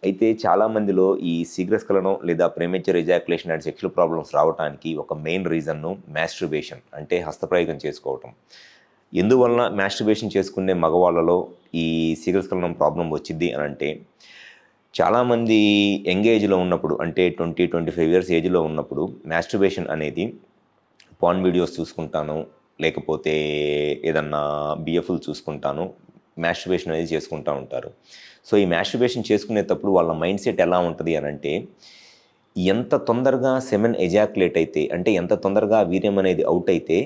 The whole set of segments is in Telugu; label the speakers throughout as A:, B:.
A: అయితే చాలా మందిలో ఈ శీఘ్రస్ఖలనం లేదా premature ejaculation and sexual problems రావడానికి ఒక మెయిన్ రీజన్ను మాస్టర్బేషన్ అంటే హస్తప్రయోగం చేసుకోవటం. ఎందువలన మాస్టర్బేషన్ చేసుకునే మగవాళ్ళలో ఈ శీఘ్రస్ఖలనం ప్రాబ్లం వచ్చింది అని అంటే, చాలామంది యంగ్ ఏజ్‌లో ఉన్నప్పుడు అంటే 20, 25 ఇయర్స్ ఏజ్‌లో ఉన్నప్పుడు మాస్టర్బేషన్ అనేది పార్న్ వీడియోస్ చూసుకుంటాను, లేకపోతే ఏదన్నా బిఎఫ్‌లు చూసుకుంటాను. మాస్టర్బేషన్ అనేది చేసుకుంటా ఉంటారు. సో, ఈ మాస్టర్బేషన్ చేసుకునేటప్పుడు వాళ్ళ మైండ్ సెట్ ఎలా ఉంటది అనంటే, ఎంత తొందరగా సెమెన్ ఎజాక్యులేట్ అయితే, అంటే ఎంత తొందరగా వీర్యం అనేది ఔట్ అయితే,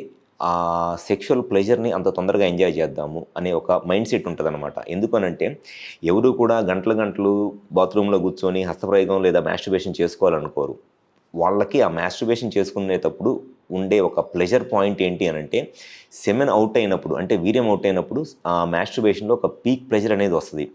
A: ఆ సెక్షువల్ ప్లెజర్‌ని అంత తొందరగా ఎంజాయ్ చేద్దాము అనే ఒక మైండ్ సెట్ ఉంటదనమాట. ఎందుకనంటే, ఎవరు కూడా గంటలు గంటలు బాత్రూమ్‌లో కూర్చొని హస్తప్రయోగం లేదా మాస్టర్బేషన్ చేసుకోవాలనుకోరు. వాళ్ళకి ఆ మాస్టర్బేషన్ చేసుకునేటప్పుడు ఉండే ఒక ప్లెజర్ పాయింట్ ఏంటి అనంటే, సెమెన్ ఔట్ అయినప్పుడు అంటే వీర్యం ఔట్ అయినప్పుడు ఆ మాస్టర్బేషన్‌లో ఒక పీక్ ప్లెజర్ అనేది వస్తది.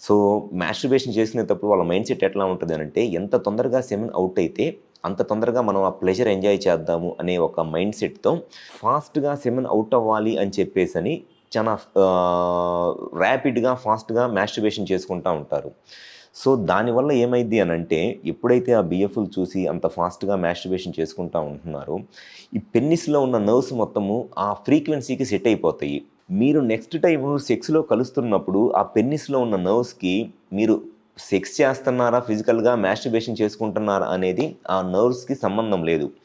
A: సో, మాస్టర్బేషన్ చేసుకునేటప్పుడు వాళ్ళ మైండ్ సెట్ ఎట్లా ఉంటది అనంటే, ఎంత తొందరగా సెమెన్ ఔట్ అయితే అంత తొందరగా మనం ఆ ప్లెజర్ ఎంజాయ్ చేద్దాము అనే ఒక మైండ్ సెట్‌తో ఫాస్ట్‌గా సెమెన్ ఔట్ అవ్వాలి అని చెప్పేసని చాలా ర్యాపిడ్‌గా, ఫాస్ట్‌గా మాస్టర్బేషన్ చేసుకుంటా ఉంటారు. సో, దానివల్ల ఏమైద్ది అనంటే, ఎప్పుడైతే ఆ బిఎఫ్‌లు చూసి అంత ఫాస్ట్‌గా మాస్టర్బేషన్ చేసుకుంటా ఉంటున్నారో, ఈ పెన్నిస్‌లో ఉన్న నర్వ్స్ మొత్తము ఆ ఫ్రీక్వెన్సీకి సెట్ అయిపోతాయి. మీరు నెక్స్ట్ టైము సెక్స్‌లో కలుస్తున్నప్పుడు ఆ పెన్నిస్‌లో ఉన్న నర్వ్స్‌కి మీరు సెక్స్ చేస్తున్నారా ఫిజికల్‌గా, మాస్టర్బేషన్ చేసుకుంటున్నారా అనేది ఆ నర్వ్స్‌కి సంబంధం లేదు.